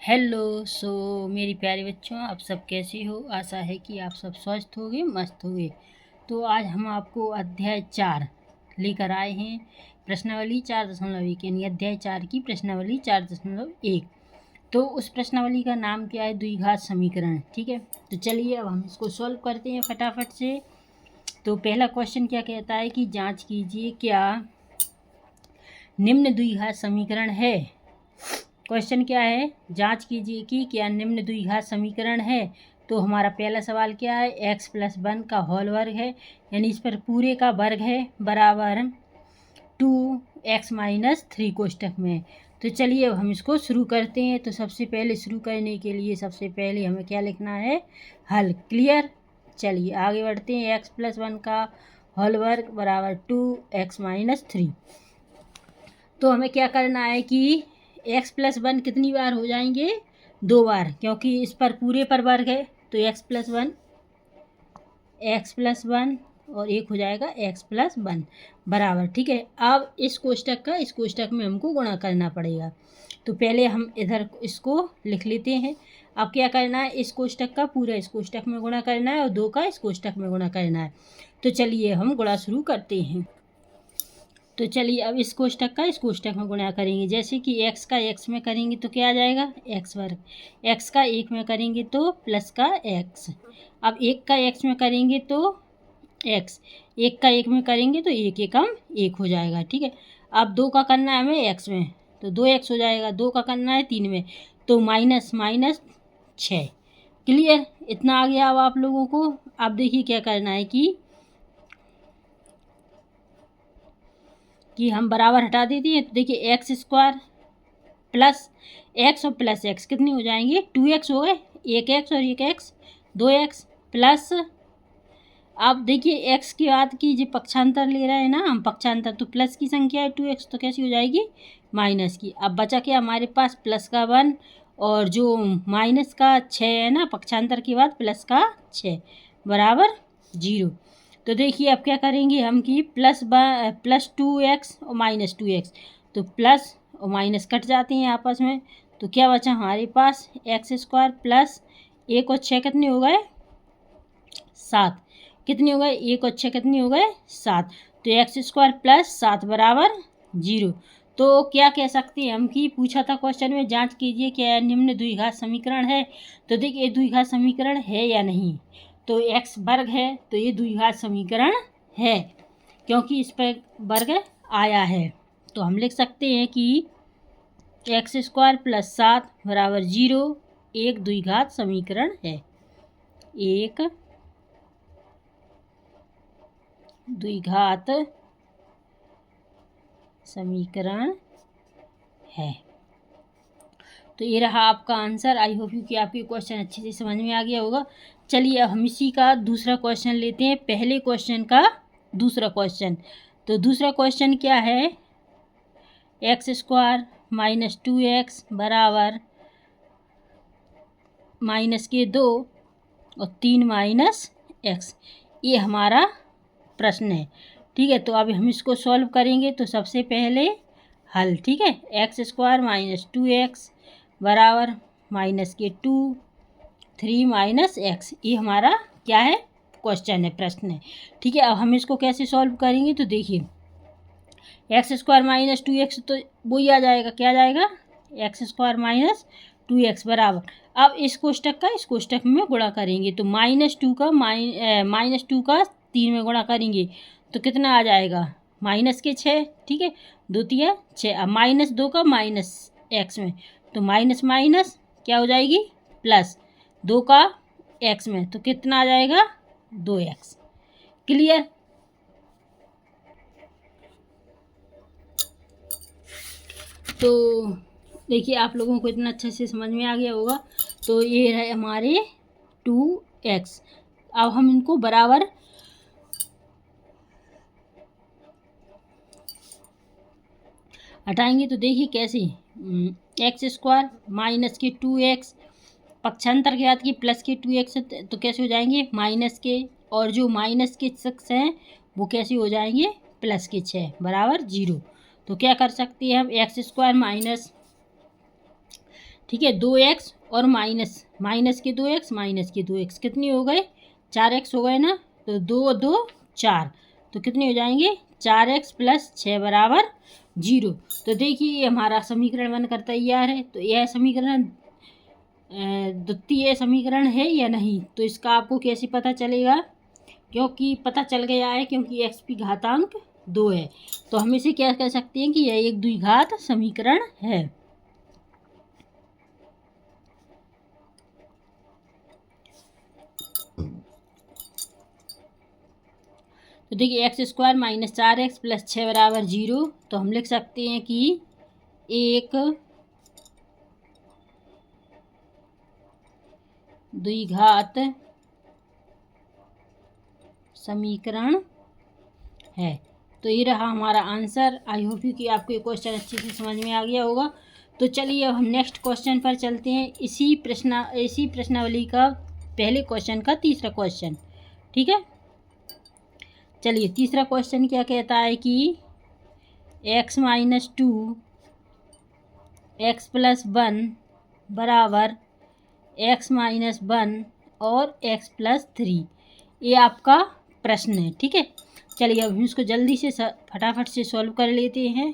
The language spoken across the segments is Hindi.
हेलो। मेरी प्यारे बच्चों, आप सब कैसे हो? आशा है कि आप सब स्वस्थ होंगे, मस्त होंगे। तो आज हम आपको अध्याय 4 लेकर आए हैं। प्रश्नावली 4.1 यानी अध्याय 4 की प्रश्नावली 4.1। तो उस प्रश्नावली का नाम क्या है? द्विघात समीकरण। ठीक है, तो चलिए अब हम इसको सॉल्व करते हैं फटाफट से। तो पहला क्वेश्चन क्या कहता है कि जांच कीजिए क्या निम्न द्विघात समीकरण है। क्वेश्चन क्या है? जांच कीजिए कि क्या निम्न द्विघात समीकरण है। तो हमारा पहला सवाल क्या है? x+1 का होल वर्ग है, यानी इस पर पूरे का वर्ग है, बराबर 2x-3 कोष्टक में। तो चलिए अब हम इसको शुरू करते हैं। तो सबसे पहले शुरू करने के लिए सबसे पहले हमें क्या लिखना है? हल। क्लियर? चलिए आगे बढ़ते हैं। x+1 का होल वर्ग बराबर 2x-3। तो हमें क्या करना है कि x+1 कितनी बार हो जाएंगे? 2 बार, क्योंकि इस पर पूरे पर वर्ग है। तो x+1 और एक हो जाएगा x+1 बराबर। ठीक है, अब इस कोष्टक का इस कोष्टक में हमको गुणा करना पड़ेगा। तो पहले हम इधर इसको लिख लेते हैं। अब क्या करना है? इस कोष्टक का पूरा इस कोष्टक में गुणा करना है और 2 का इस कोष्टक में गुणा करना है। तो चलिए हम गुणा शुरू करते हैं। तो चलिए अब इस कोष्टक का इस कोष्टक में गुणा करेंगे। जैसे कि x का x में करेंगे तो क्या आ जाएगा? x वर्ग। x का 1 में करेंगे तो प्लस का x। अब 1 का x में करेंगे तो x। 1 का 1 में करेंगे तो 1 एकम 1 हो जाएगा। ठीक है, अब 2 का करना है हमें x में, तो 2x हो जाएगा। 2 का करना है 3 में, तो माइनस 6। क्लियर? इतना आ गया अब आप लोगों को। अब देखिए क्या करना है कि हम बराबर हटा देते हैं। तो देखिए x² प्लस x और प्लस x कितने हो जाएंगे? 2x हो गए। 1x और 1x 2x प्लस। अब देखिए x की बात की जो पक्षांतर ले रहे हैं ना हम, पक्षांतर, तो प्लस की संख्या है 2x, तो कैसी हो जाएगी? माइनस की। अब बचा क्या हमारे पास? प्लस का 1 और जो माइनस का 6 है ना, पक्षांतर के बाद प्लस का 6 बराबर 0। तो देखिए अब क्या करेंगे हम कि प्लस 2x और माइनस 2x, तो प्लस और माइनस कट जाते हैं आपस में। तो क्या बचा हमारे पास? x² प्लस 1 और 6 कितने हो गए? 7। कितने हो गए? 1 और 6 कितने हो गए? 7। तो x² प्लस 7 बराबर 0। तो क्या कह सकते हैं हम कि पूछा था क्वेश्चन में, जांच कीजिए क्या निम्न द्विघात समीकरण है। तो देखिए द्विघात समीकरण है या नहीं। तो x वर्ग है तो ये द्विघात समीकरण है, क्योंकि इस पर वर्ग आया है। तो हम लिख सकते हैं कि x² प्लस 7 बराबर 0 एक द्विघात समीकरण है। एक द्विघात समीकरण है। तो ये रहा आपका आंसर। आई होप यू कि आपके क्वेश्चन अच्छे से समझ में आ गया होगा। चलिए अब हम इसी का दूसरा क्वेश्चन लेते हैं, पहले क्वेश्चन का दूसरा क्वेश्चन। तो दूसरा क्वेश्चन क्या है? x² माइनस 2x बराबर -2 और 3 माइनस x, ये हमारा प्रश्न है। ठीक है, तो अब हम इसको सॉल्व करेंगे। तो सबसे पहले हल। ठीक है, x² माइनस 2x बराबर -2 3 माइनस x, ये हमारा क्या है? क्वेश्चन है, प्रश्न है। ठीक है, अब हम इसको कैसे सॉल्व करेंगे? तो देखिए x² माइनस 2x तो वही आ जाएगा, क्या आ जाएगा? x² माइनस 2x बराबर, अब इस कोष्टक का इस कोष्टक में गुणा करेंगे। तो -2 का -2 का 3 में गुणा करेंगे तो कितना आ जाएगा? -6। ठीक है, 2 तिया 6। अब -2 का माइनस x में, तो माइनस माइनस क्या हो जाएगी? प्लस 2 का x में, तो कितना आ जाएगा? 2x। क्लियर? तो देखिए आप लोगों को इतना अच्छे से समझ में आ गया होगा। तो ये रहे हमारे 2x। अब हम इनको बराबर हटाएंगे। तो देखिए कैसे, x² माइनस के 2x, पक्षांतर के बाद की प्लस के 2x, तो कैसे हो जाएंगे? माइनस के, और जो माइनस के 6 हैं वो कैसे हो जाएंगे? प्लस के 6 बराबर 0। तो क्या कर सकते हैं हम? x² माइनस, ठीक है, 2x और माइनस के 2x माइनस के 2x कितनी हो गए, 4x हो गए ना। तो 2 2 4, तो कितने हो जाएंगे, 4x + 6 बराबर 0। तो देखिए ये हमारा समीकरण बनकर तैयार है। तो यह समीकरण द्वितीय समीकरण है या नहीं, तो इसका आपको कैसे पता चलेगा, क्योंकि पता चल गया है क्योंकि x की घातांक 2 है। तो हम इसे क्या कह सकते हैं कि यह एक द्विघात समीकरण है। तो देखिए x² - 4x + 6 बराबर 0। तो हम लिख सकते हैं कि एक द्विघात समीकरण है। तो ये रहा हमारा आंसर। आई होप कि आपको ये क्वेश्चन अच्छे से समझ में आ गया होगा। तो चलिए अब हम नेक्स्ट क्वेश्चन पर चलते हैं। इसी प्रश्नावली का पहले क्वेश्चन का तीसरा क्वेश्चन। ठीक है, चलिए तीसरा क्वेश्चन क्या कहता है कि x - 2 x + 1 बराबर x - 1 और x + 3, ये आपका प्रश्न है। ठीक है, चलिए अब हम इसको जल्दी से फटाफट से सॉल्व कर लेते हैं।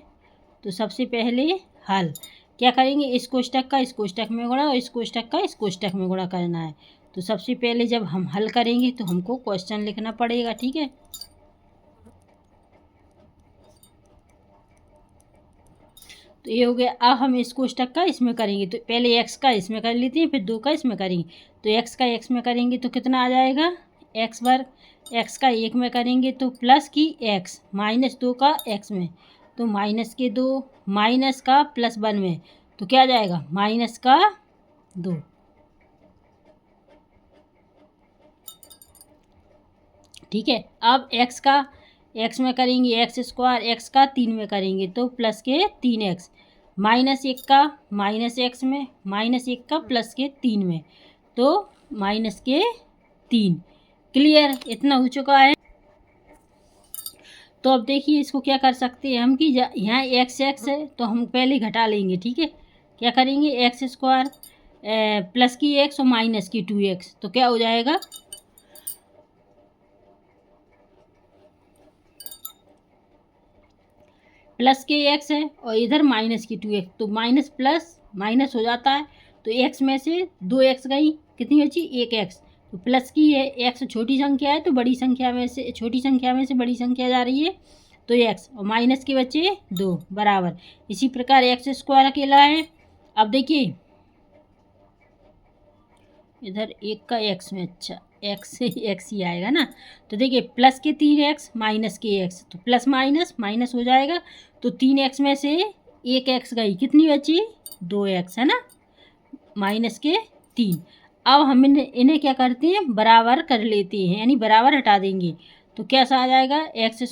तो सबसे पहले हल क्या करेंगे, इस कोष्टक का इस कोष्टक में गुणा और इस कोष्टक का इस कोष्टक में गुणा करना है। तो सबसे पहले जब हम हल करेंगे तो हमको क्वेश्चन लिखना पड़ेगा। ठीक है, तो ये हो गया। अब हम इस कोष्टक का इसमें करेंगे, तो पहले x का इसमें कर लेते हैं, फिर 2 का इसमें करेंगे। तो x का x में करेंगे तो कितना आ जाएगा, x वर्ग। x का 1 में करेंगे तो प्लस की x, -2 का x में, तो माइनस के 2, माइनस का +1 में, तो क्या आ जाएगा, माइनस का 2। ठीक है, अब x का x में करेंगे x², x का 3 में करेंगे तो प्लस के 3x, -1 का -x में, -1 का प्लस के 3 में, तो माइनस के 3। क्लियर, इतना हो चुका है। तो अब देखिए इसको क्या कर सकते हैं हम कि यहाँ x है तो हम पहले घटा लेंगे। ठीक है, क्या करेंगे, x² प्लस की x और माइनस की 2x, तो क्या हो जाएगा, प्लस के x है और इधर माइनस की 2x, तो माइनस प्लस माइनस हो जाता है। तो x में से 2x गई, कितनी बची, 1x। तो प्लस की है, x छोटी संख्या है तो बड़ी संख्या में से छोटी संख्या में से बड़ी संख्या जा रही है, तो x और माइनस के बचे 2 बराबर। इसी प्रकार x² अकेला है। अब देखिए इधर 1 का x में, अच्छा x से x ही आएगा ना। तो देखिए प्लस के 3x माइनस के x, तो प्लस माइनस माइनस हो जाएगा। तो 3x में से 1x गई, कितनी बची, 2x है ना, माइनस के 3। अब हम इन्हें क्या करते हैं, बराबर कर लेते हैं, यानी बराबर हटा देंगे। तो कैसा आ जाएगा, x² -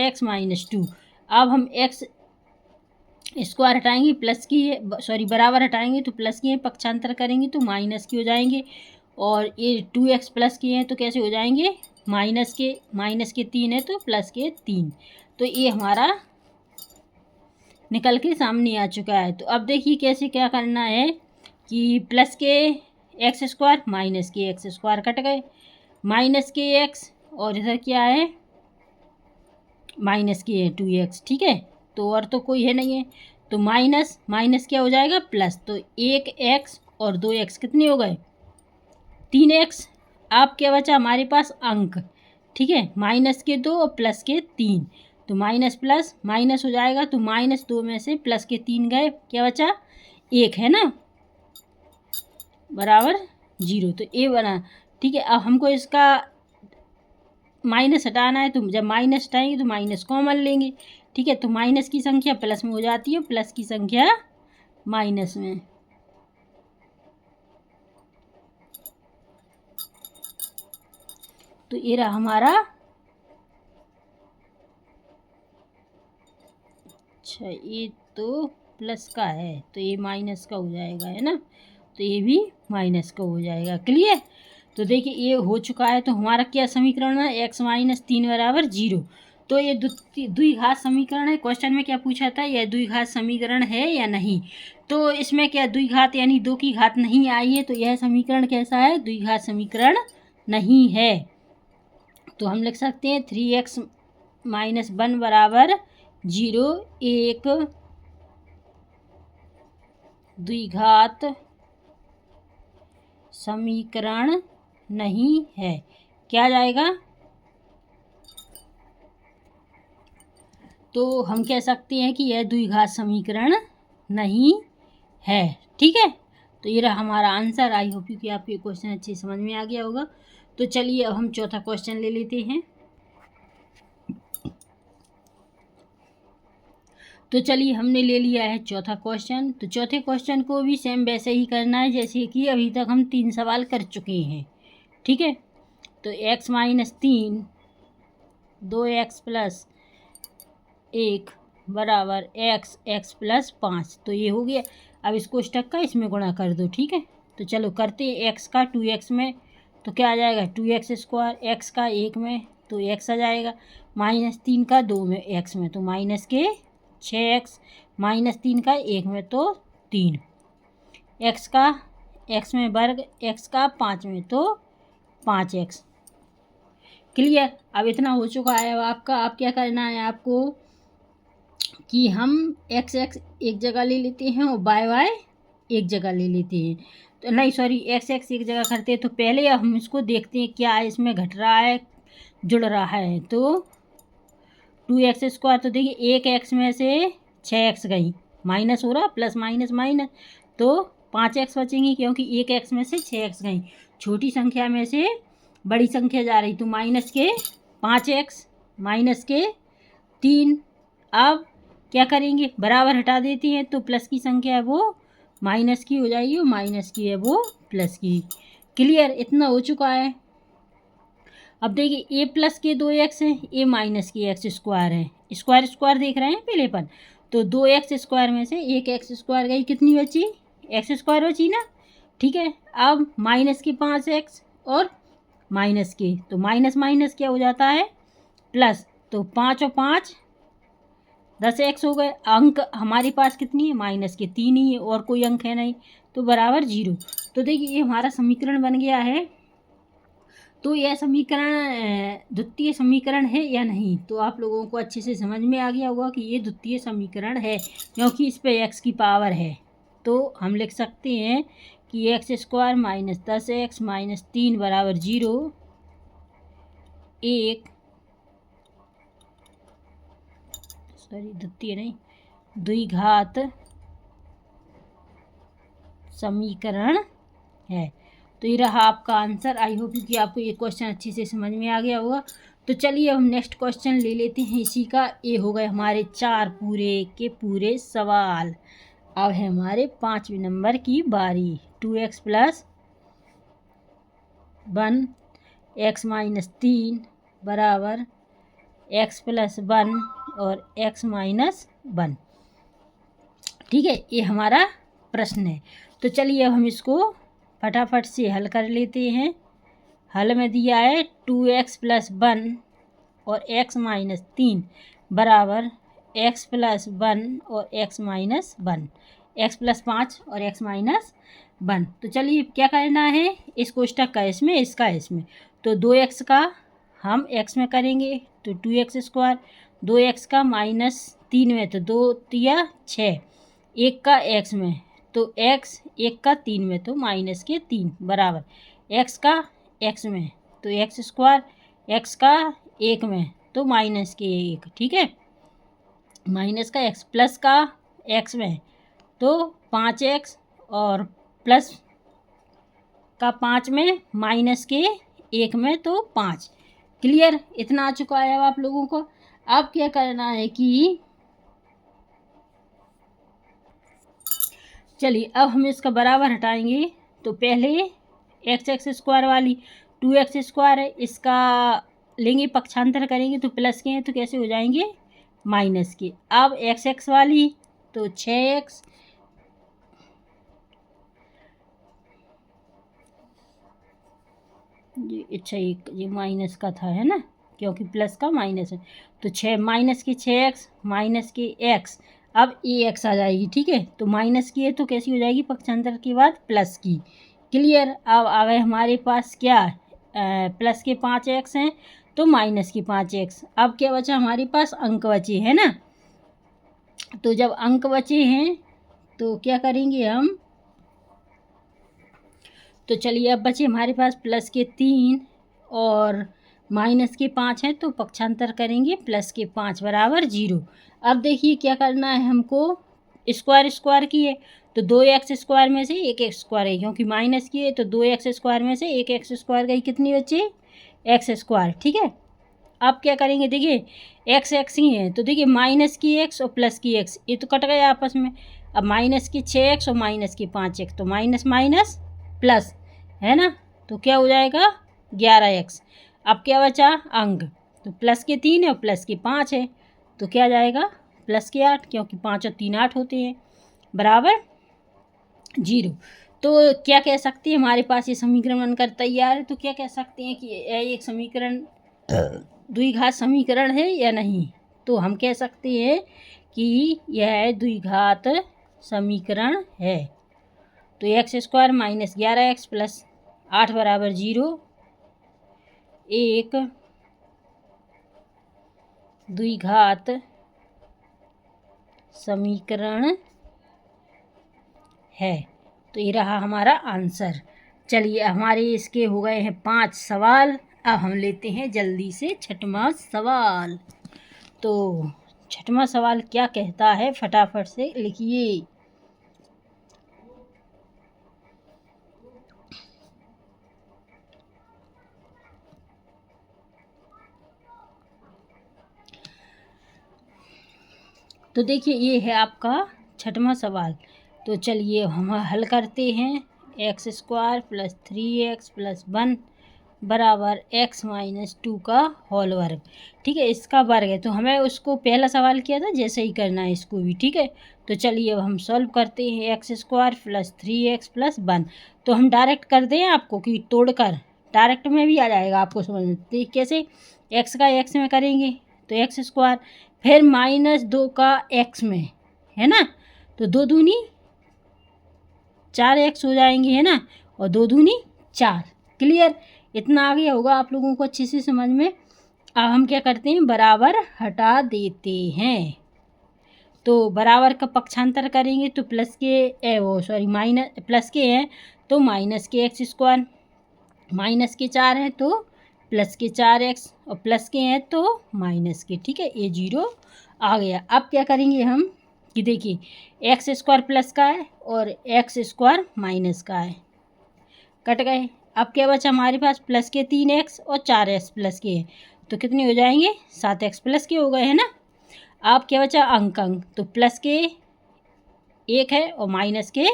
x - 2। अब हम x स्क्वायर हटाएंगे, प्लस की सॉरी बराबर हटाएंगे तो प्लस की है, पक्षांतर करेंगे तो माइनस की हो जाएंगे। और ये 2x प्लस की हैं तो कैसे हो जाएंगे, माइनस के 3 है तो प्लस के 3। तो ये हमारा निकल के सामने आ चुका है। तो अब देखिए कैसे क्या करना है कि प्लस के x² माइनस के x² कट गए, माइनस के x और इधर क्या है, माइनस के 2x। ठीक है, तो और तो कोई है नहीं है, तो माइनस माइनस क्या हो जाएगा, प्लस। तो 1x और 2x कितने हो गए, 3x। अब क्या बचा हमारे पास अंक। ठीक है, माइनस के 2 और प्लस के 3, तो माइनस प्लस माइनस हो जाएगा। तो -2 में से प्लस के 3 गए, क्या बचा, 1 है ना, बराबर 0। तो ये बना। ठीक है, अब हमको इसका माइनस हटाना है, तो जब माइनस हटाएंगे तो माइनस कॉमन लेंगे। ठीक है, तो माइनस की संख्या प्लस में हो जाती है, प्लस की संख्या माइनस में। तो ये रहा हमारा, अच्छा ये तो प्लस का है तो ये माइनस का हो जाएगा, है ना, तो ये भी माइनस का हो जाएगा। क्लियर। तो देखिए ये हो चुका है। तो हमारा क्या समीकरण है, x - 3 बराबर 0। तो ये द्विघात समीकरण है। क्वेश्चन में क्या पूछा था, यह द्विघात समीकरण है या नहीं। तो इसमें क्या द्विघात यानी 2 की घात नहीं आई है, तो यह समीकरण कैसा है, द्विघात समीकरण नहीं है। तो हम लिख सकते हैं 3x - 1 बराबर 0 एक द्विघात समीकरण नहीं है। क्या जाएगा, तो हम कह सकते हैं कि यह द्विघात समीकरण नहीं है। ठीक है, तो ये रहा हमारा आंसर। आई होप कि आपको ये क्वेश्चन अच्छे समझ में आ गया होगा। तो चलिए अब हम चौथा क्वेश्चन ले लेते हैं। तो चलिए हमने ले लिया है चौथा क्वेश्चन। तो चौथे क्वेश्चन को भी सेम वैसे ही करना है जैसे कि अभी तक हम 3 सवाल कर चुके हैं। ठीक है, तो x - 3 2x + 1 बराबर x + 5। तो ये हो गया। अब इसको स्टक का इसमें गुणा कर दो। ठीक है, तो चलो करते हैं। x का 2x में तो क्या आ जाएगा, 2x², x का 1 में तो x आ जाएगा, -3 का 2 में x में तो माइनस के 6x, -3 का 1 में तो 3, x का x में वर्ग, x का 5 में तो 5x। क्लियर। अब इतना हो चुका है। अब आपका आप क्या करना है आपको कि हम x एक जगह ले लेते हैं और y एक जगह ले लेते हैं। तो नहीं सॉरी, x एक जगह करते हैं। तो पहले हम इसको देखते हैं क्या इसमें घट रहा है, जुड़ रहा है। तो 2x², तो देखिए एक x में से 6x गई, माइनस हो रहा, प्लस माइनस माइनस, तो 5x बचेंगी क्योंकि एक x में से 6x गई। छोटी संख्या में से बड़ी संख्या जा रही, तो माइनस के 5x माइनस के 3। अब क्या करेंगे, बराबर हटा देते हैं तो प्लस की संख्या है वो माइनस की हो जाएगी और माइनस की है वो प्लस की। क्लियर, इतना हो चुका है। अब देखिए a + के 2x है, a - की x² है, स्क्वायर देख रहे हैं पहले पर। तो 2x² में से एक x² गई, कितनी बची, x² बची ना। ठीक है, अब माइनस के 5x और माइनस के, तो माइनस माइनस क्या हो जाता है, प्लस। तो 5 और 5 10x हो गए। अंक हमारे पास कितनी है, माइनस के 3 ही है, और कोई अंक है नहीं, तो बराबर 0। तो देखिए ये हमारा समीकरण बन गया है। तो यह समीकरण द्वितीय समीकरण है या नहीं, तो आप लोगों को अच्छे से समझ में आ गया होगा कि ये द्वितीय समीकरण है क्योंकि इस पे x की पावर है। तो हम लिख सकते हैं कि x² - 10x - 3 बराबर 0 एक द्वितीय नहीं द्विघात समीकरण है। तो ये रहा आपका आंसर। आई होप कि आपको ये क्वेश्चन अच्छे से समझ में आ गया होगा। तो चलिए अब हम नेक्स्ट क्वेश्चन ले लेते हैं इसी का। ये हो गए हमारे 4 पूरे के पूरे सवाल। अब है हमारे 5वें नंबर की बारी। 2x + 1 x - 3 बराबर x + 1 और x - 1। ठीक है, ये हमारा प्रश्न है। तो चलिए अब हम इसको फटाफट से हल कर लेते हैं। हल में दिया है 2x + 1 और x - 3 बराबर x + 1 और x - 1, x + 5 और x - 1। तो चलिए क्या करना है, इस कोष्टक का इसमें, इसका इसमें। तो 2x का हम x में करेंगे तो 2x², 2x का -3 में तो 2 तिया 6, 1 का x में तो x, 1 का 3 में तो माइनस के 3 बराबर x का x में तो x², x का 1 में तो माइनस के 1। ठीक है, माइनस का x प्लस का x में तो 5x और प्लस का 5 में माइनस के 1 में तो 5। क्लियर, इतना आ चुका है अब आप लोगों को। अब क्या करना है कि चलिए अब हम इसका बराबर हटाएंगे। तो पहले x² वाली 2x² है, इसका लेंगे पक्षांतर करेंगे तो प्लस के हैं तो कैसे हो जाएंगे, माइनस के। अब x वाली तो 6x ये अच्छा ये माइनस का था है ना, क्योंकि प्लस का माइनस है। तो 6 माइनस के 6x माइनस के x, अब ax आ जाएगी। ठीक है, तो माइनस की है तो कैसी हो जाएगी, पक्षांतर के बाद प्लस की। क्लियर। अब आ गए हमारे पास क्या, प्लस के 5x हैं तो माइनस की 5x। अब क्या बचा हमारे पास, अंक बचे है ना। तो जब अंक बचे हैं तो क्या करेंगे हम, तो चलिए अब बचे हमारे पास प्लस के 3 और माइनस के 5 हैं, तो पक्षांतर करेंगे प्लस के 5 बराबर 0। अब देखिए क्या करना है हमको, स्क्वायर स्क्वायर की है तो 2x स्क्वायर में से 1x स्क्वायर है, क्योंकि माइनस की है तो 2x स्क्वायर में से 1x स्क्वायर गई, कितनी बची, x स्क्वायर। ठीक है, अब क्या करेंगे, देखिए एक्स एक्स ही है तो देखिए माइनस की एक्स और प्लस की एक्स ये तो कट गए आपस में। अब माइनस की 6x और माइनस की 5x, तो माइनस माइनस प्लस है ना, तो क्या हो जाएगा 11x। अब क्या बचा अंक, तो प्लस के 3 है और प्लस के 5 है, तो क्या जाएगा प्लस के 8, क्योंकि 5 और 3 8 होते हैं, बराबर 0। तो क्या कह सकते हैं, हमारे पास ये समीकरण बनकर तैयार है। तो क्या कह सकते हैं कि यह एक समीकरण द्विघात समीकरण है या नहीं, तो हम कह सकते हैं कि यह द्विघात समीकरण है। तो x square minus 11x plus 8 बराबर 0 एक द्विघात समीकरण है। तो ये रहा हमारा आंसर। चलिए हमारे इसके हो गए हैं 5 सवाल। अब हम लेते हैं जल्दी से छठवां सवाल। तो छठवां सवाल क्या कहता है, फटाफट से लिखिए। तो देखिए ये है आपका छठवां सवाल। तो चलिए हम हल करते हैं। X square plus 3x plus 1 बराबर x माइनस 2 का होल वर्ग। ठीक है, इसका वर्ग है, तो हमें उसको पहला सवाल किया था जैसे ही करना है इसको भी। ठीक है, तो चलिए अब हम सॉल्व करते हैं। X square plus 3x plus 1, तो हम डायरेक्ट कर दें आपको कि तोड़कर, डायरेक्ट में भी आ जाएगा आपको समझ में। तो कैसे, x का x में करेंगे तो एक्स स्क्वायर, फिर माइनस 2 का x में, है ना, तो 2 दूनी 4x हो जाएंगे, है ना, और 2 दूनी 4। क्लियर, इतना आ गया होगा आप लोगों को अच्छे से समझ में। अब हम क्या करते हैं, बराबर हटा देते हैं। तो बराबर का पक्षांतर करेंगे तो प्लस के माइनस, प्लस के हैं तो माइनस के एक्स स्क्वायर, माइनस के 4 हैं तो प्लस के 4x, और प्लस के हैं तो माइनस के। ठीक है, ये 0 आ गया। अब क्या करेंगे हम कि देखिए एक्स स्क्वायर प्लस का है और एक्स स्क्वायर माइनस का है, कट गए। अब क्या बचा हमारे पास, प्लस के 3x और 4x प्लस के हैं, तो कितने हो जाएंगे 7x प्लस के हो गए, है ना। अब क्या बचा अंक, तो प्लस के 1 है और माइनस के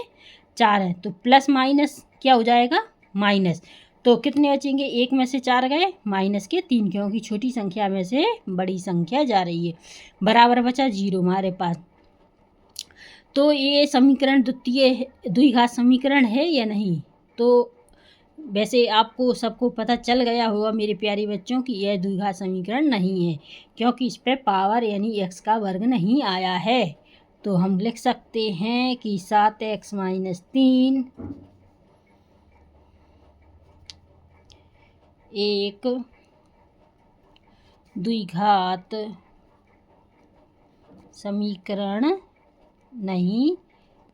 4 है, तो प्लस माइनस क्या हो जाएगा माइनस, तो कितने बचेंगे, 1 में से 4 गए, माइनस के 3, क्योंकि छोटी संख्या में से बड़ी संख्या जा रही है, बराबर बचा 0 हमारे पास। तो ये समीकरण द्विघात समीकरण है या नहीं, तो वैसे आपको सबको पता चल गया होगा मेरे प्यारे बच्चों कि यह द्विघात समीकरण नहीं है, क्योंकि इस पर पावर यानी x का वर्ग नहीं आया है। तो हम लिख सकते हैं कि 7x माइनस 3 एक द्विघात समीकरण नहीं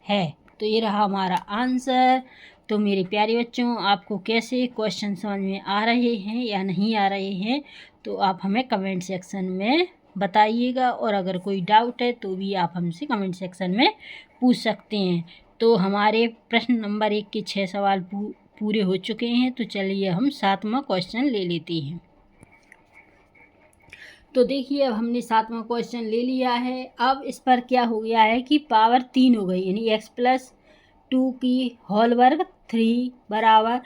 है। तो ये रहा हमारा आंसर। तो मेरे प्यारे बच्चों, आपको कैसे क्वेश्चन समझ में आ रहे हैं या नहीं आ रहे हैं, तो आप हमें कमेंट सेक्शन में बताइएगा, और अगर कोई डाउट है तो भी आप हमसे कमेंट सेक्शन में पूछ सकते हैं। तो हमारे प्रश्न नंबर 1 के 6 सवाल पूरे हो चुके हैं। तो चलिए हम 7वां क्वेश्चन ले लेते हैं। तो देखिए अब हमने 7वां क्वेश्चन ले लिया है। अब इस पर क्या हो गया है कि पावर 3 हो गई, यानी x प्लस 2 की होल वर्ग 3 बराबर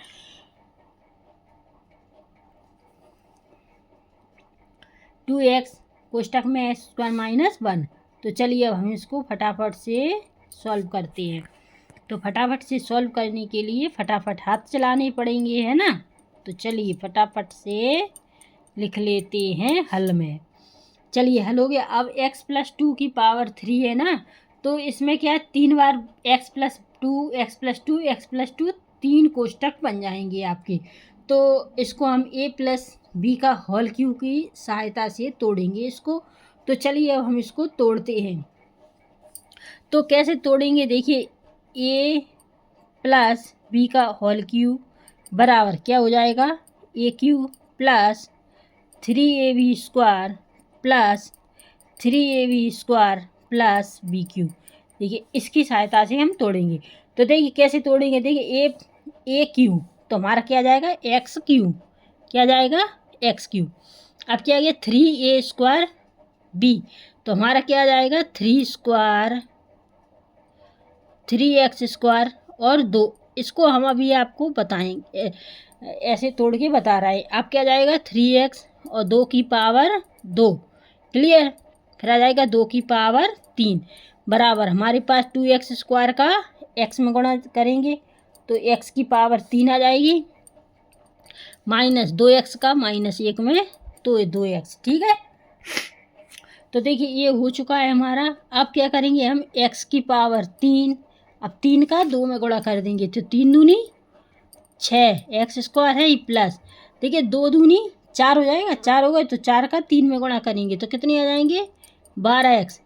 2x कोष्टक में एक्स स्क्वायर माइनस 1। तो चलिए अब हम इसको फटाफट से सॉल्व करते हैं। तो फटाफट से सॉल्व करने के लिए फटाफट हाथ चलाने पड़ेंगे, है ना। तो चलिए फटाफट से लिख लेते हैं हल में। चलिए हल हो गया। अब x प्लस 2 की पावर 3 है ना, तो इसमें क्या है 3 बार x plus 2 x plus 2 x plus 2 3 कोष्टक बन जाएंगे आपके। तो इसको हम a प्लस बी का होल क्यूब की सहायता से तोड़ेंगे इसको। तो चलिए अब हम इसको तोड़ते हैं। तो कैसे तोड़ेंगे, देखिए a प्लस बी का होल क्यूब बराबर क्या हो जाएगा, A cube plus 3ab square plus 3ab square plus B cube. देखिए इसकी सहायता से हम तोड़ेंगे। तो देखिए कैसे तोड़ेंगे, देखिए ए क्यूब तो हमारा क्या जाएगा एक्स क्यूब, क्या जाएगा एक्स क्यूब। अब क्या आ गया 3a स्क्वायर बी, तो हमारा क्या जाएगा 3x स्क्वायर और 2। इसको हम अभी आपको बताएंगे, ऐसे तोड़ के बता रहा है। अब क्या जाएगा 3x और 2 की पावर 2, क्लियर। फिर आ जाएगा 2 की पावर 3 बराबर हमारे पास 2x स्क्वायर का x में गुणा करेंगे तो x की पावर 3 आ जाएगी, माइनस 2x का माइनस 1 में तो 2x, ठीक है। तो देखिए ये हो चुका है हमारा। अब क्या करेंगे हम x की पावर 3, अब 3 का 2 में गुणा कर देंगे तो 3 दूनी 6 एक्स स्क्वायर है प्लस, देखिए 2 दूनी 4 हो जाएगा, 4 हो गए तो 4 का 3 में गुणा करेंगे तो कितने आ जाएंगे 12x।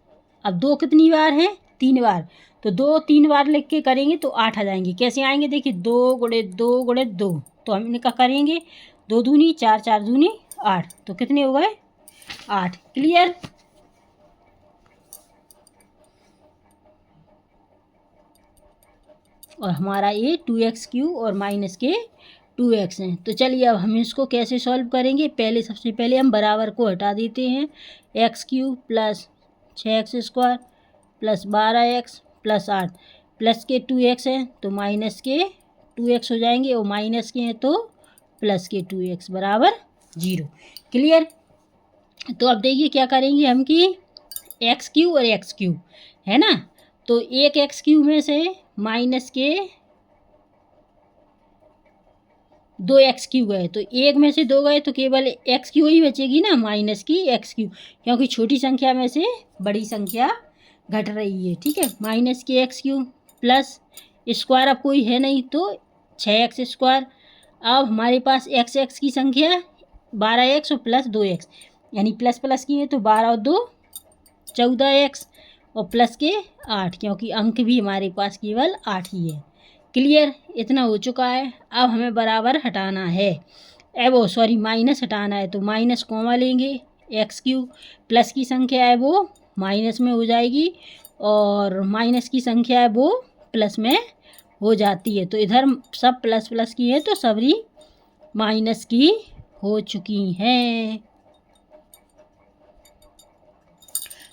अब 2 कितनी बार हैं 3 बार, तो 2 3 बार लिख के करेंगे तो 8 आ जाएंगे। कैसे आएंगे, देखिए 2 गुणे 2 गुणे 2, तो हम इनका करेंगे 2 दूनी 4 4 दूनी 8, तो कितने हो गए 8, क्लियर। और हमारा ये 2x क्यूब और माइनस के 2x हैं। तो चलिए अब हम इसको कैसे सॉल्व करेंगे, पहले सबसे पहले हम बराबर को हटा देते हैं। X cube plus 6x square plus 12x plus 8 plus के 2x हैं तो माइनस के 2x हो जाएंगे और माइनस के हैं तो प्लस के 2x बराबर 0, क्लियर। तो अब देखिए क्या करेंगे हम कि एक्स क्यूब और एक्स क्यूब है ना, तो एक एक्स क्यूब में से माइनस के 2 एक्स क्यूब गए तो एक में से 2 गए तो केवल एक्स क्यूब ही बचेगी ना, माइनस की एक्स क्यूब, क्योंकि छोटी संख्या में से बड़ी संख्या घट रही है, ठीक है। माइनस के एक्स क्यूब प्लस स्क्वायर अब कोई है नहीं तो 6x स्क्वायर। अब हमारे पास एक्स एक्स की संख्या 12x और प्लस 2x, यानी प्लस प्लस की है तो 12 और 2 14x और प्लस के 8, क्योंकि अंक भी हमारे पास केवल 8 ही है, क्लियर। इतना हो चुका है। अब हमें बराबर हटाना है, वो सॉरी माइनस हटाना है, तो माइनस कॉमा लेंगे, एक्स क्यूब प्लस की संख्या है वो माइनस में हो जाएगी और माइनस की संख्या है वो प्लस में हो जाती है। तो इधर सब प्लस प्लस की है तो सभी माइनस की हो चुकी हैं।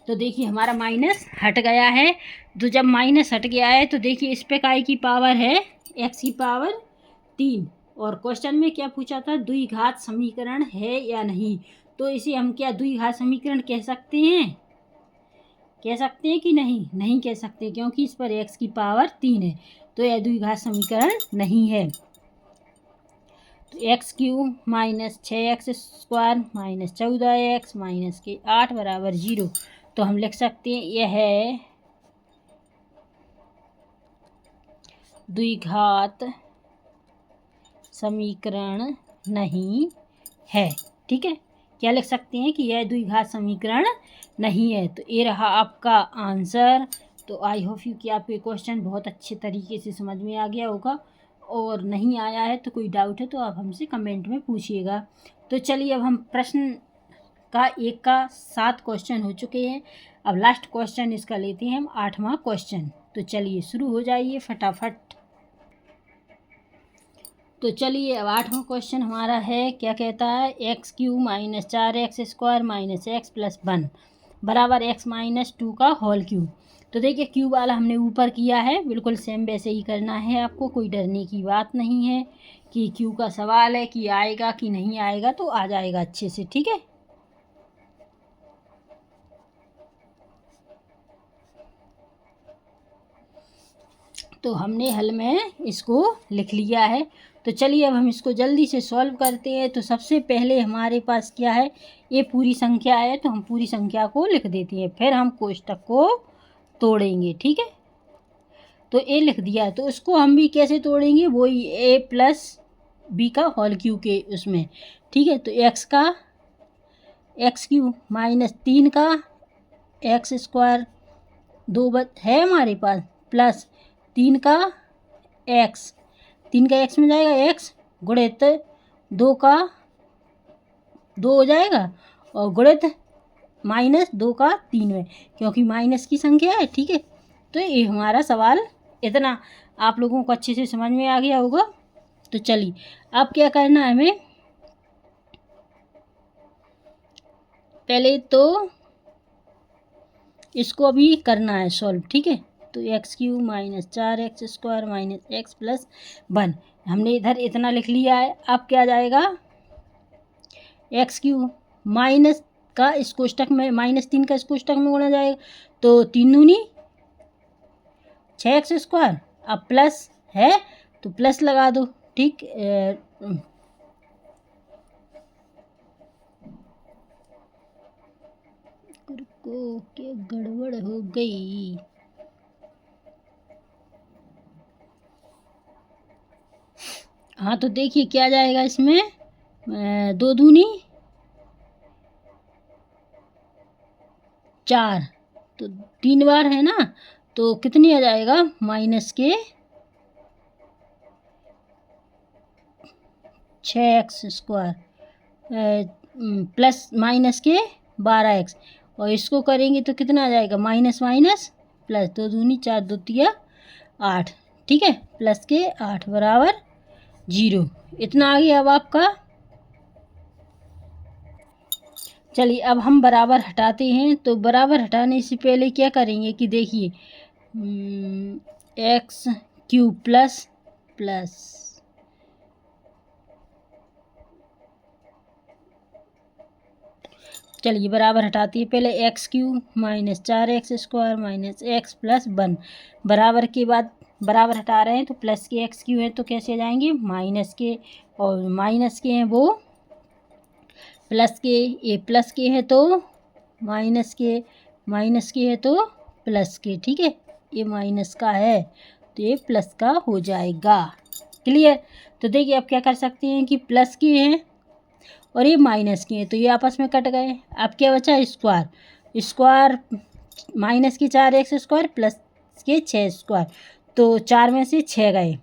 तो देखिए हमारा माइनस हट गया है। तो जब माइनस हट गया है तो देखिए इस पे काय की पावर है x की पावर 3, और क्वेश्चन में क्या पूछा था द्विघात समीकरण है या नहीं, तो इसे हम क्या द्विघात समीकरण कह सकते हैं, कह सकते हैं कि नहीं, नहीं कह सकते, क्योंकि इस पर x की पावर 3 है तो यह द्विघात समीकरण नहीं है। तो x cube minus 6x square minus 14x minus के 8 बराबर 0, तो हम लिख सकते हैं यह है द्विघात समीकरण नहीं है, ठीक है। क्या लिख सकते हैं कि यह द्विघात समीकरण नहीं है। तो ये रहा आपका आंसर। तो आई होप यू कि आपके क्वेश्चन बहुत अच्छे तरीके से समझ में आ गया होगा, और नहीं आया है तो कोई डाउट है तो आप हमसे कमेंट में पूछिएगा। तो चलिए अब हम प्रश्न का 1 का 7 क्वेश्चन हो चुके हैं, अब लास्ट क्वेश्चन इसका लेते हैं हम 8वां क्वेश्चन। तो चलिए शुरू हो जाइए फटाफट। तो चलिए अब 8वां क्वेश्चन हमारा है, क्या कहता है x cube minus 4x square minus x plus 1 बराबर x माइनस 2 का होल क्यूब। तो देखिए क्यूब वाला हमने ऊपर किया है, बिल्कुल सेम वैसे ही करना है आपको, कोई डरने की बात नहीं है कि क्यूब का सवाल है कि आएगा कि नहीं आएगा, तो आ जाएगा अच्छे से, ठीक है। तो हमने हल में इसको लिख लिया है। तो चलिए अब हम इसको जल्दी से सॉल्व करते हैं। तो सबसे पहले हमारे पास क्या है, ये पूरी संख्या है, तो हम पूरी संख्या को लिख देते हैं, फिर हम कोष्टक को तोड़ेंगे। ठीक है, तो ए लिख दिया, तो उसको हम भी कैसे तोड़ेंगे, वही ए प्लस बी का होल क्यू के उसमें। ठीक है, तो एक्स क्यू माइनस 3 का एक्स स्क्वायर 2 है हमारे पास, प्लस 3 का एक्स में जाएगा एक्स, गुणित 2 का 2 हो जाएगा, और गुणित माइनस 2 का 3 में, क्योंकि माइनस की संख्या है। ठीक है, तो ये हमारा सवाल इतना आप लोगों को अच्छे से समझ में आ गया होगा। तो चलिए अब क्या करना है हमें, पहले तो इसको अभी करना है सॉल्व। ठीक है, तो x Q minus 4x square minus x plus 1 हमने इधर इतना लिख लिया है। अब क्या जाएगा, एक्स क्यू माइनस का इस कोष्टक में, -3 का इस कोष्टक में गुणा जाएगा, तो 3 दूनी 6x स्क्वायर, अब प्लस है तो प्लस लगा दो। ठीक, को क्या गड़बड़ हो गई, हाँ तो देखिए क्या जाएगा इसमें, 2 दूनी 4, तो 3 बार है ना, तो कितनी आ जाएगा, माइनस के 6x स्क्वायर प्लस माइनस के 12x, और इसको करेंगे तो कितना आ जाएगा, माइनस माइनस प्लस, 2 दूनी 4 2 तिया 8। ठीक है, प्लस के 8 बराबर 0, इतना आ गया अब आपका। चलिए अब हम बराबर हटाते हैं। तो बराबर हटाने से पहले क्या करेंगे कि देखिए, एक्स क्यू प्लस चलिए बराबर हटाते हैं पहले, x Q minus 4x square minus x plus 1, बराबर के बाद बराबर हटा रहे हैं तो प्लस के एक्स क्यू है तो कैसे आ जाएंगे, माइनस के, और माइनस के हैं वो प्लस के, ये प्लस के है तो माइनस के, माइनस के है तो प्लस के। ठीक है, ये माइनस का है तो ये प्लस का हो जाएगा। क्लियर, तो देखिए अब क्या कर सकते हैं कि प्लस के हैं और ये माइनस के हैं, तो ये आपस में कट गए। अब क्या बचा, स्क्वायर माइनस के 4x स्क्वायर प्लस के 6 स्क्वायर, तो 4 में से 6 गए,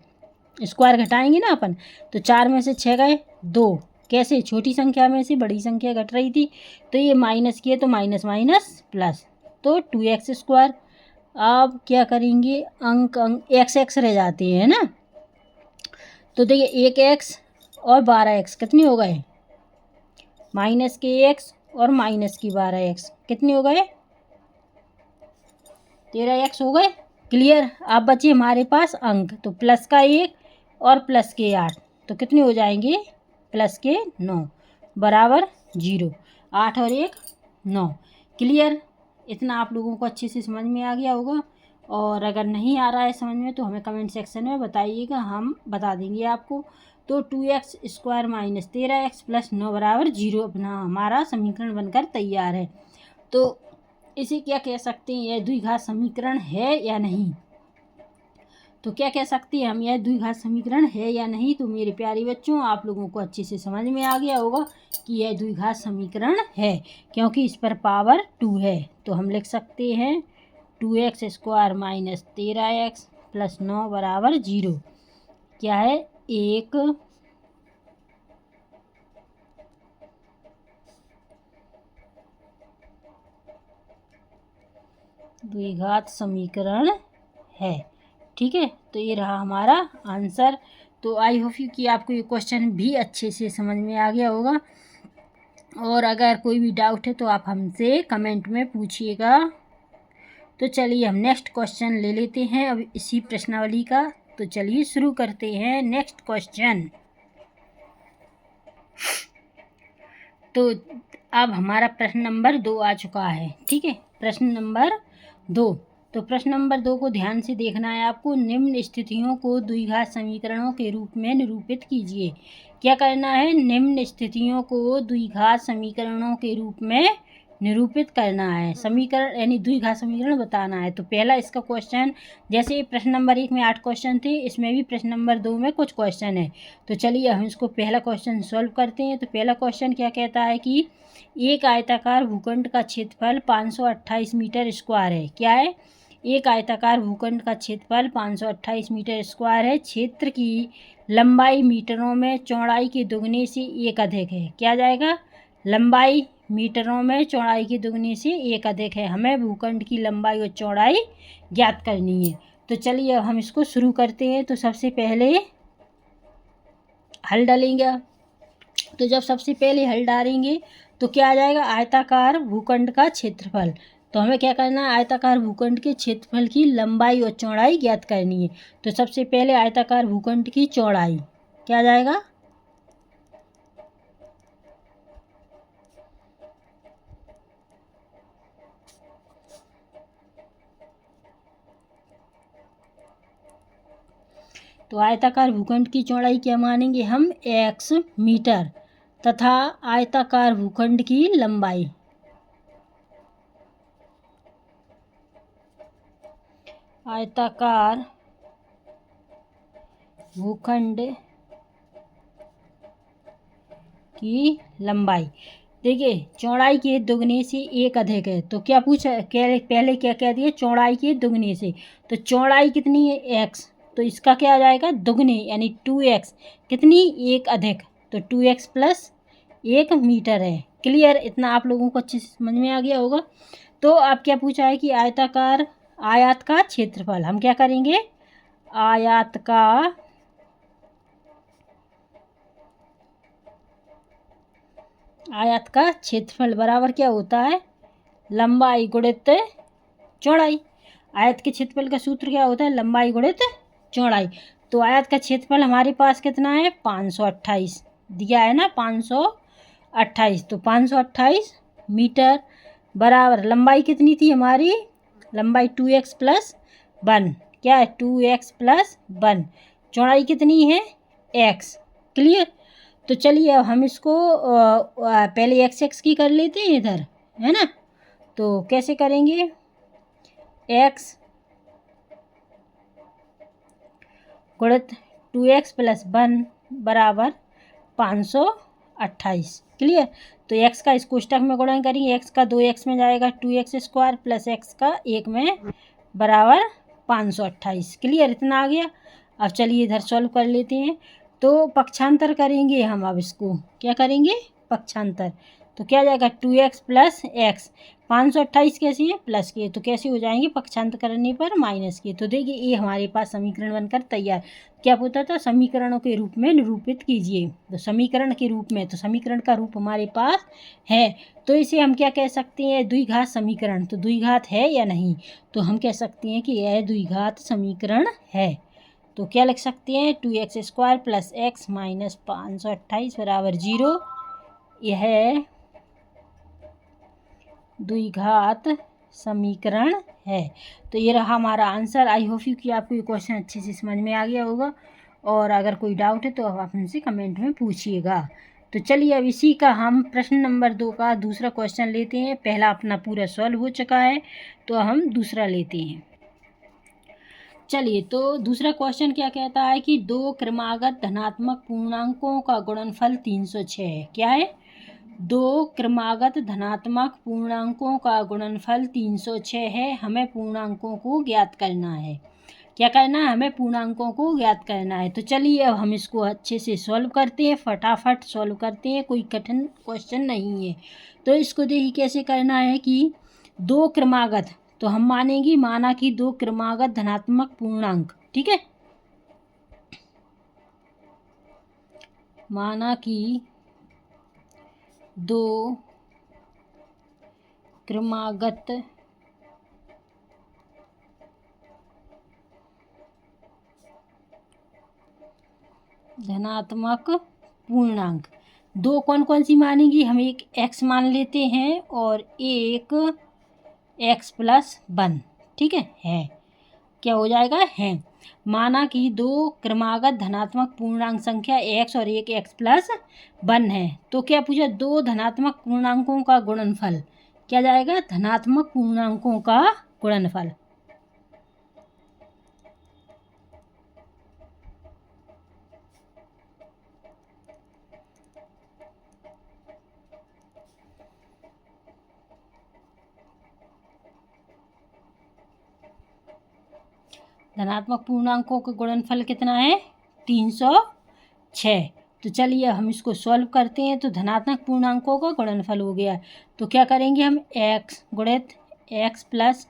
स्क्वायर घटाएंगे ना अपन, तो 4 में से 6 गए 2, कैसे, छोटी संख्या में से बड़ी संख्या घट रही थी, तो ये माइनस की है तो माइनस माइनस प्लस, तो 2x स्क्वायर। अब क्या करेंगे, अंक x रह जाते हैं ना, तो देखिए 1x और 12x कितने हो गए, माइनस के x और माइनस की 12x कितने हो गए, 13x हो गए। क्लियर, अब बचे हमारे पास अंक, तो प्लस का 1 और प्लस के 8, तो कितने हो जाएंगे, प्लस के 9 बराबर 0, 8 और 1 9। क्लियर, इतना आप लोगों को अच्छे से समझ में आ गया होगा, और अगर नहीं आ रहा है समझ में तो हमें कमेंट सेक्शन में बताइएगा, हम बता देंगे आपको। तो 2x square minus 13x plus 9 बराबर 0 अपना हमारा समीकरण बनकर तैयार है। तो इसे क्या कह सकते हैं, यह द्विघात समीकरण है या नहीं, तो क्या कह सकते हैं हम, यह द्विघात समीकरण है या नहीं। तो मेरे प्यारे बच्चों, आप लोगों को अच्छे से समझ में आ गया होगा कि यह द्विघात समीकरण है, क्योंकि इस पर पावर 2 है। तो हम लिख सकते हैं 2x square minus 13x plus 9 बराबर 0, क्या है, एक द्विघात समीकरण है। ठीक है, तो ये रहा हमारा आंसर। तो आई होप यू कि आपको ये क्वेश्चन भी अच्छे से समझ में आ गया होगा, और अगर कोई भी डाउट है तो आप हमसे कमेंट में पूछिएगा। तो चलिए हम नेक्स्ट क्वेश्चन ले लेते हैं अब इसी प्रश्नावली का। तो चलिए शुरू करते हैं नेक्स्ट क्वेश्चन। तो अब हमारा प्रश्न नंबर 2 आ चुका है। ठीक है, प्रश्न नंबर 2, तो प्रश्न नंबर 2 को ध्यान से देखना है आपको। निम्न स्थितियों को द्विघात समीकरणों के रूप में निरूपित कीजिए। क्या करना है? निम्न स्थितियों को द्विघात समीकरणों के रूप में निरूपित करना है। समीकरण यानी द्विघात समीकरण बताना है। तो पहला इसका क्वेश्चन, जैसे प्रश्न नंबर 1 में 8 क्वेश्चन थे, इसमें भी प्रश्न नंबर 2 में कुछ क्वेश्चन है। तो चलिए हम इसको पहला क्वेश्चन सॉल्व करते हैं। तो पहला क्वेश्चन क्या कहता है कि एक आयताकार भूखंड का क्षेत्रफल 528 मीटर स्क्वायर है। क्या है? एक आयताकार भूखंड का क्षेत्रफल 528 मीटर स्क्वायर है। क्षेत्र की लंबाई मीटरों में चौड़ाई के दुगने से एक अधिक है। क्या जाएगा? लंबाई मीटरों में चौड़ाई के दुगने से एक अधिक है। हमें भूखंड की लंबाई और चौड़ाई ज्ञात करनी है। तो चलिए अब हम इसको शुरू करते हैं। तो सबसे पहले हल डालेंगे। तो जब सबसे पहले हल डालेंगे तो क्या आ जाएगा? आयताकार भूखंड का क्षेत्रफल। तो हमें क्या करना है? आयताकार भूखंड के क्षेत्रफल की लंबाई और चौड़ाई ज्ञात करनी है। तो सबसे पहले आयताकार भूखंड की चौड़ाई क्या आ जाएगा? तो आयताकार भूखंड की चौड़ाई क्या मानेंगे हम? x मीटर, तथा आयताकार भूखंड की लंबाई आयताकार भूखंड की लंबाई, देखिए चौड़ाई के दुगने से एक अधिक है। तो क्या पूछा? पहले क्या कह दिया? चौड़ाई के दुगने से। तो चौड़ाई कितनी है? x। तो इसका क्या आ जाएगा? दुगने यानी 2x। कितनी? एक अधिक। तो 2x प्लस 1 मीटर है। क्लियर? इतना आप लोगों को अच्छे से समझ में आ गया होगा। तो अब क्या पूछा है कि आयत का क्षेत्रफल। हम क्या करेंगे? आयत का क्षेत्रफल बराबर क्या होता है? लंबाई गुणित चौड़ाई। आयत के क्षेत्रफल का सूत्र क्या होता है? लंबाई गुणित चौड़ाई। तो आयत का क्षेत्रफल हमारे पास कितना है? 528 दिया है ना, 528। तो 528 मीटर बराबर लंबाई कितनी थी हमारी? लंबाई 2x प्लस 1। क्या है? 2x plus 1। चौड़ाई कितनी है? x। क्लियर? तो चलिए अब हम इसको पहले x की कर लेते हैं इधर, है ना। तो कैसे करेंगे? x गुणित 2x प्लस 1 बराबर 528। क्लियर? तो x का इस कोष्टक में गुणन करेंगे। x का 2x में जाएगा 2x स्क्वायर प्लस x का 1 में बराबर 528। क्लियर? इतना आ गया। अब चलिए इधर सॉल्व कर लेते हैं। तो पक्षांतर करेंगे हम। अब इसको क्या करेंगे? पक्षांतर। तो क्या जाएगा? 2x plus x। 528 कैसे है? प्लस के। तो कैसे हो जाएंगे? पक्षांतर करने पर माइनस के। तो देखिए ये हमारे पास समीकरण बनकर तैयार। क्या होता था? समीकरणों के रूप में निरूपित कीजिए। तो समीकरण के रूप में, तो समीकरण का रूप हमारे पास है। तो इसे हम क्या कह सकते हैं? द्विघात समीकरण। तो द्विघात है या नहीं? तो हम कह सकते हैं कि यह द्विघात समीकरण है। तो क्या लिख सकते हैं? 2x square plus x minus 528 बराबर 0। यह द्विघात समीकरण है। तो ये रहा हमारा आंसर। आई होप यू कि आपको ये क्वेश्चन अच्छे से समझ में आ गया होगा। और अगर कोई डाउट है तो आप हमसे कमेंट में पूछिएगा। तो चलिए अब इसी का हम प्रश्न नंबर 2 का दूसरा क्वेश्चन लेते हैं। पहला अपना पूरा सॉल्व हो चुका है, तो हम दूसरा लेते हैं। चलिए तो दूसरा क्वेश्चन क्या कहता है कि दो क्रमागत धनात्मक पूर्णांकों का गुणनफल 306 है। क्या है? दो क्रमागत धनात्मक पूर्णांकों का गुणनफल 306 है। हमें पूर्णांकों को ज्ञात करना है। क्या करना है? हमें पूर्णांकों को ज्ञात करना है। तो चलिए अब हम इसको अच्छे से सॉल्व करते हैं, फटाफट सॉल्व करते हैं। कोई कठिन क्वेश्चन नहीं है। तो इसको देखिए कैसे करना है कि दो क्रमागत, तो हम माना कि दो क्रमागत धनात्मक पूर्णांक, ठीक है, माना कि दो क्रमागत धनात्मक पूर्णांक, दो कौन कौन सी मानेंगी? हम एक x मान लेते हैं और एक x प्लस 1। ठीक है। क्या हो जाएगा? है। माना कि दो क्रमागत धनात्मक पूर्णांक संख्या x और एक x प्लस 1 है, तो क्या पूछा? दो धनात्मक पूर्णांकों का गुणनफल क्या जाएगा? धनात्मक पूर्णांकों का गुणनफल। धनात्मक पूर्णांकों का गुणनफल कितना है? 306। तो चलिए हम इसको सॉल्व करते हैं। तो धनात्मक पूर्णांकों का गुणनफल हो गया, तो क्या करेंगे हम? x गुणित x प्लस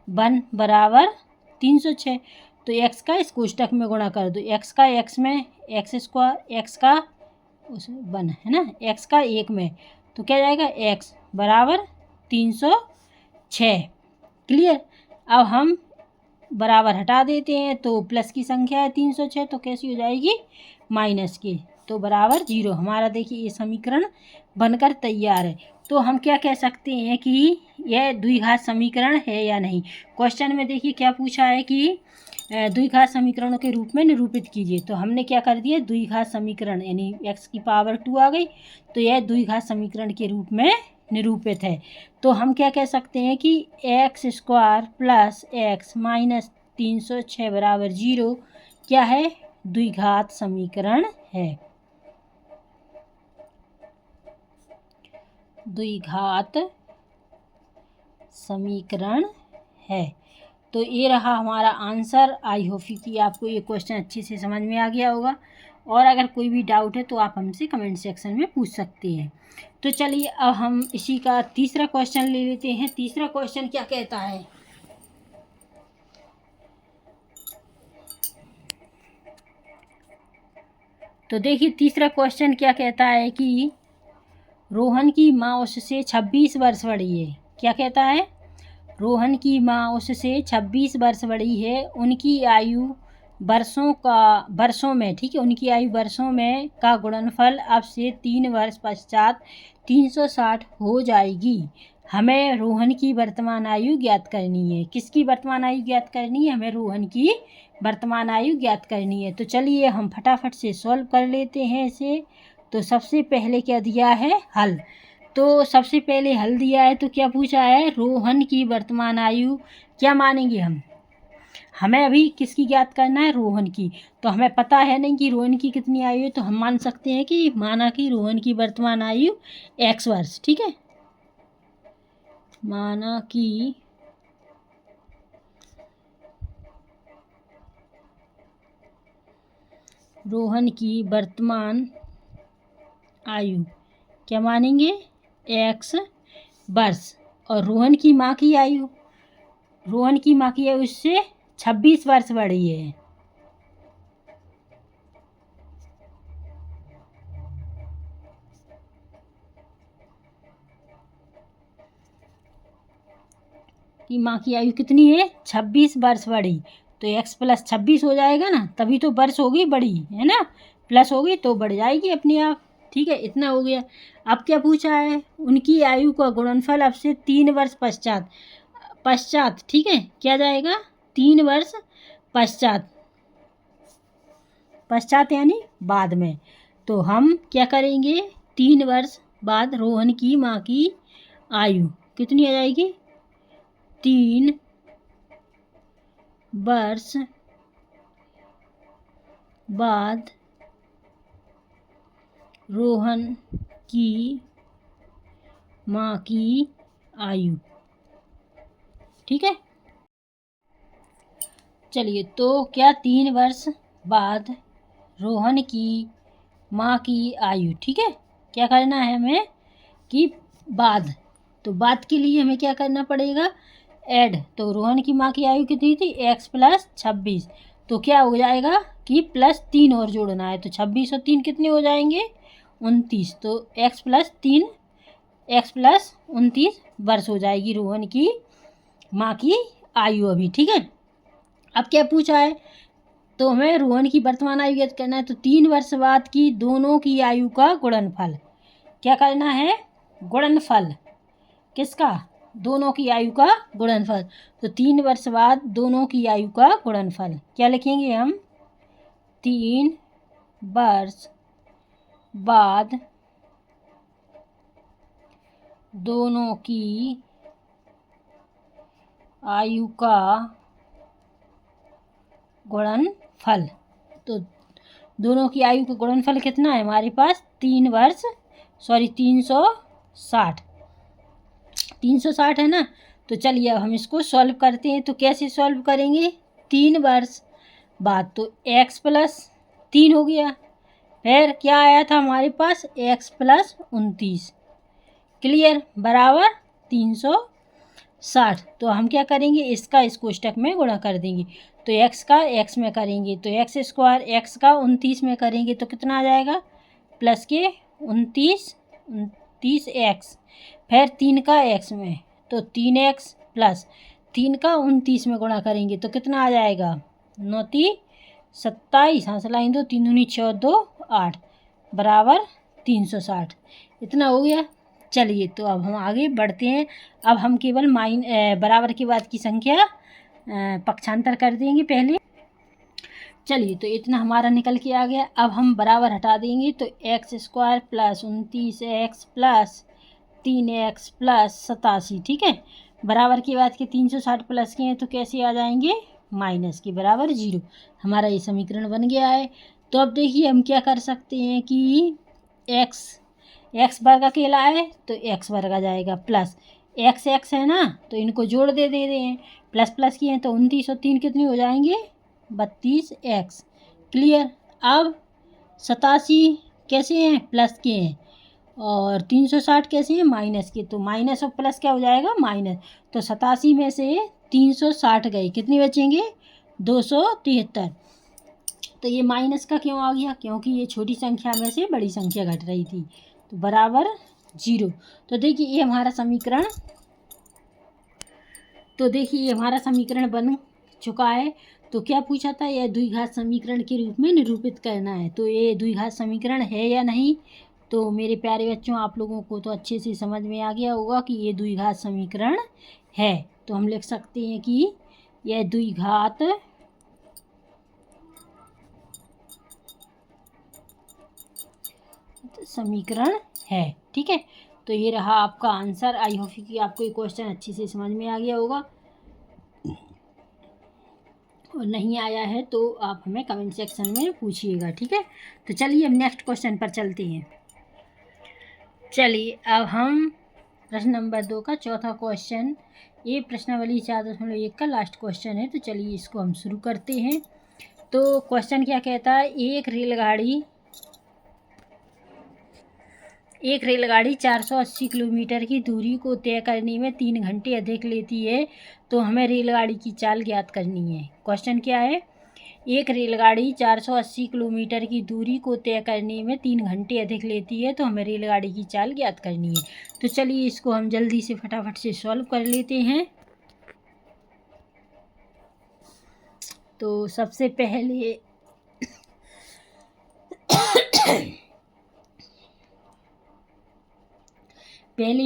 1 बराबर 306। तो x का इस कोष्टक में गुणा कर दो, x का x में x स्क्वायर, x का उस 1 है ना, x का 1 में, तो क्या जाएगा? x बराबर 306। क्लियर? अब हम बराबर हटा देते हैं, तो प्लस की संख्या है 306, तो कैसी हो जाएगी? माइनस की, तो बराबर 0। हमारा देखिए ये समीकरण बनकर तैयार है। तो हम क्या कह सकते हैं कि यह द्विघात समीकरण है या नहीं। क्वेश्चन में देखिए क्या पूछा है कि द्विघात समीकरणों के रूप में निरूपित कीजिए। तो हमने क्या कर दिया? द्विघात समीकरण, यानी x की पावर 2 आ गई, तो यह द्विघात समीकरण के रूप में निरूपित है। तो हम क्या कह सकते हैं कि x square plus x minus 306 बराबर 0 क्या है? द्विघात समीकरण है। द्विघात समीकरण है। तो ये रहा हमारा आंसर। आई होप कि आपको ये क्वेश्चन अच्छे से समझ में आ गया होगा, और अगर कोई भी डाउट है तो आप हमसे कमेंट सेक्शन में पूछ सकते हैं। तो चलिए अब हम इसी का तीसरा क्वेश्चन ले लेते हैं। तीसरा क्वेश्चन क्या कहता है? तो देखिए तीसरा क्वेश्चन क्या कहता है कि रोहन की माँ उससे 26 वर्ष बड़ी है। क्या कहता है? रोहन की माँ उससे 26 वर्ष बड़ी है। उनकी आयु वर्षों में, ठीक है, उनकी आयु वर्षों में का गुणनफल अब से 3 वर्ष पश्चात 360 हो जाएगी। हमें रोहन की वर्तमान आयु ज्ञात करनी है। किसकी वर्तमान आयु ज्ञात करनी है? हमें रोहन की वर्तमान आयु ज्ञात करनी है। तो चलिए हम फटाफट से सॉल्व कर लेते हैं इसे। तो सबसे पहले क्या दिया है? हल। तो सबसे पहले हल दिया है, तो क्या पूछा है? रोहन की वर्तमान आयु क्या मानेंगे हम? हमें अभी किसकी ज्ञात करना है? रोहन की। तो हमें पता है नहीं कि रोहन की कितनी आयु है, तो हम मान सकते हैं कि माना कि रोहन की वर्तमान आयु x वर्ष, ठीक है, माना कि रोहन की वर्तमान आयु क्या मानेंगे? x वर्ष। और रोहन की माँ की आयु, रोहन की माँ की आयु उससे 26 वर्ष बड़ी है। कि माँ की आयु कितनी है? 26 वर्ष बड़ी। तो x प्लस 26 हो जाएगा ना, तभी तो वर्ष होगी बड़ी, है ना, प्लस होगी तो बढ़ जाएगी अपने आप। ठीक है, इतना हो गया। अब क्या पूछा है? उनकी आयु का गुणनफल अब से 3 वर्ष पश्चात, ठीक है, क्या जाएगा? 3 वर्ष पश्चात यानी बाद में। तो हम क्या करेंगे? 3 वर्ष बाद रोहन की माँ की आयु कितनी आ जाएगी? 3 वर्ष बाद रोहन की माँ की आयु, ठीक है। चलिए, तो क्या 3 वर्ष बाद रोहन की माँ की आयु, ठीक है, क्या करना है हमें कि बाद। तो बाद के लिए हमें क्या करना पड़ेगा? ऐड। तो रोहन की माँ की आयु कितनी थी? x plus 26। तो क्या हो जाएगा कि प्लस 3 और जोड़ना है। तो 26 और 3 कितने हो जाएंगे? 29। तो x प्लस 29 वर्ष हो जाएगी रोहन की माँ की आयु अभी, ठीक है। अब क्या पूछा है? तो हमें रोहन की वर्तमान आयु ज्ञात करना है। तो 3 वर्ष बाद की दोनों की आयु का गुणनफल क्या करना है? गुणनफल किसका? दोनों की आयु का गुणनफल। तो 3 वर्ष बाद दोनों की आयु का गुणनफल क्या लिखेंगे हम? 3 वर्ष बाद दोनों की आयु का गुणनफल। तो दोनों की आयु का गुणनफल कितना है हमारे पास? 360 है ना। तो चलिए अब हम इसको सॉल्व करते हैं। तो कैसे सॉल्व करेंगे? 3 वर्ष बाद तो x+3 हो गया। फिर क्या आया था हमारे पास? x+29 क्लियर बराबर 360। तो हम क्या करेंगे? इसका इस कोष्टक में गुणा कर देंगे। तो x का x में करेंगे तो x² x का 29 में करेंगे तो कितना आ जाएगा? प्लस के 29x। फिर 3 का x में तो 3x प्लस 3 का 29 में गुणा करेंगे तो कितना आ जाएगा? 9 × 27 हाँ सलाई 2 3 दूनी 6 2 8 बराबर 360। इतना हो गया। चलिए तो अब हम आगे बढ़ते हैं। अब हम केवल बराबर के बाद की संख्या पक्षांतर कर देंगे पहले। चलिए तो इतना हमारा निकल के आ गया। अब हम बराबर हटा देंगे तो x² + 29x plus 3x plus 87 ठीक है। बराबर के बाद के 360 प्लस के हैं तो कैसे आ जाएंगे? माइनस के बराबर 0। हमारा ये समीकरण बन गया है। तो अब देखिए हम क्या कर सकते हैं कि x वर्ग अकेला है तो x वर्ग आ जाएगा प्लस x है ना तो इनको जोड़ दे रहे हैं। प्लस प्लस किए हैं तो 29 और 3 कितने हो जाएंगे? 32x clear. अब 87 कैसे हैं? प्लस के हैं और 360 कैसे हैं? माइनस के। तो माइनस और प्लस क्या हो जाएगा? माइनस। तो 87 में से 360 गए कितने बचेंगे? 273। तो ये माइनस का क्यों आ गया? क्योंकि ये छोटी संख्या में से बड़ी संख्या घट रही थी। तो बराबर 0। तो देखिए ये हमारा समीकरण बन चुका है। तो क्या पूछा था? यह द्विघात समीकरण के रूप में निरूपित करना है। तो ये द्विघात समीकरण है या नहीं? तो मेरे प्यारे बच्चों आप लोगों को तो अच्छे से समझ में आ गया होगा कि ये द्विघात समीकरण है। तो हम लिख सकते हैं कि यह द्विघात समीकरण है। ठीक है। तो ये रहा आपका आंसर। आई होप कि आपको ये क्वेश्चन अच्छे से समझ में आ गया होगा और नहीं आया है तो आप हमें कमेंट सेक्शन में पूछिएगा। ठीक है। तो चलिए अब नेक्स्ट क्वेश्चन पर चलते हैं। चलिए अब हम प्रश्न नंबर 2 का चौथा क्वेश्चन, ये प्रश्नावली 4.1 का लास्ट क्वेश्चन है। तो चलिए इसको हम शुरू करते हैं। तो क्वेश्चन क्या कहता है? एक रेलगाड़ी 480 किलोमीटर की दूरी को तय करने में 3 घंटे अधिक लेती है। तो हमें रेलगाड़ी की चाल ज्ञात करनी है। क्वेश्चन क्या है? एक रेलगाड़ी 480 किलोमीटर की दूरी को तय करने में 3 घंटे अधिक लेती है। तो हमें रेलगाड़ी की चाल ज्ञात करनी है। तो चलिए इसको हम जल्दी से फटाफट से सॉल्व कर लेते हैं। तो सबसे पहले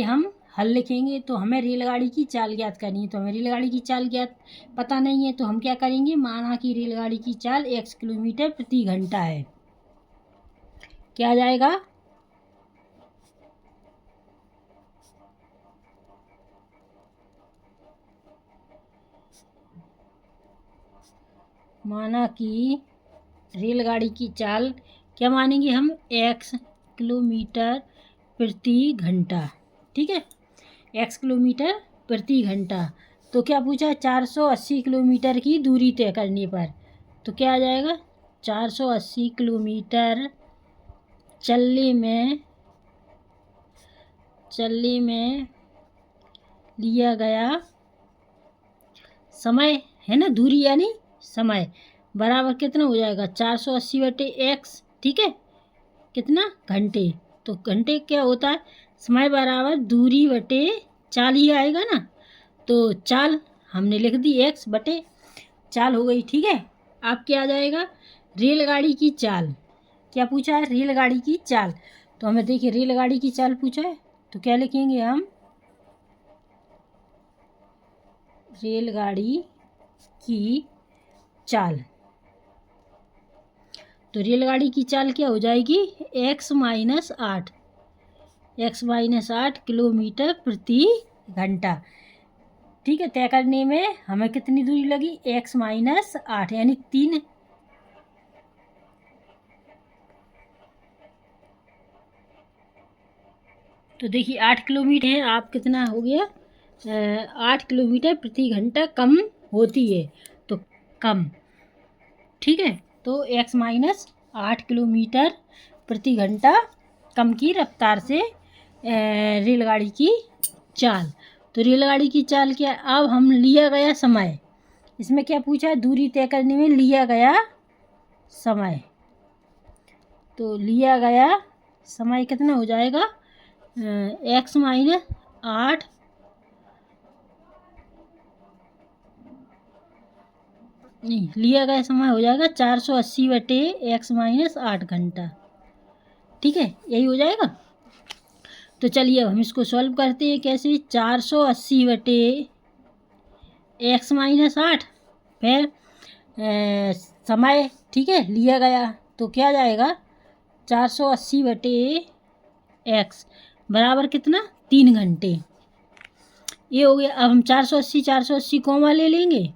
हम हल लिखेंगे। तो हमें रेलगाड़ी की चाल ज्ञात करनी है। तो हमें रेलगाड़ी की चाल ज्ञात पता नहीं है तो हम क्या करेंगे? माना कि रेलगाड़ी की चाल x किलोमीटर प्रति घंटा है। क्या आ जाएगा? माना कि रेलगाड़ी की चाल क्या मानेंगे हम? x किलोमीटर प्रति घंटा। ठीक है। x किलोमीटर प्रति घंटा। तो क्या पूछा? 480 किलोमीटर की दूरी तय करने पर। तो क्या आ जाएगा? 480 किलोमीटर चलने में लिया गया समय है ना, दूरी यानी समय बराबर कितना हो जाएगा? 480/x। ठीक है। कितना? घंटे। तो घंटे क्या होता है? समय बराबर दूरी बटे चाल ही आएगा ना। तो चाल हमने लिख दी x/चाल हो गई। ठीक है। अब क्या आ जाएगा? रेलगाड़ी की चाल। क्या पूछा है? रेलगाड़ी की चाल। तो हमें देखिए रेलगाड़ी की चाल पूछा है तो क्या लिखेंगे हम? रेलगाड़ी की चाल। तो रेलगाड़ी की चाल क्या हो जाएगी, x-8, x-8 किलोमीटर प्रति घंटा। ठीक है, तय करने में हमें कितनी दूरी लगी, x-8 यानी 3। तो देखिए 8 किलोमीटर है, आप कितना हो गया, 8 किलोमीटर प्रति घंटा कम होती है, तो कम। ठीक है, तो x-8 किलोमीटर प्रति घंटा कम की रफ्तार से रेलगाड़ी की चाल। तो रेलगाड़ी की चाल क्या, अब हम लिया गया समय, इसमें क्या पूछा है, दूरी तय करने में लिया गया समय। तो लिया गया समय कितना हो जाएगा, x-8 नहीं, लिया गया समय हो जाएगा 480/x-8 घंटा। ठीक है, यही हो जाएगा। तो चलिए अब हम इसको सॉल्व करते हैं। कैसे, 480/x-8 फिर समय, ठीक है, लिया गया, तो क्या जाएगा 480/x बराबर कितना, 3 घंटे। ये हो गया। अब हम 480 कॉमा ले लेंगे,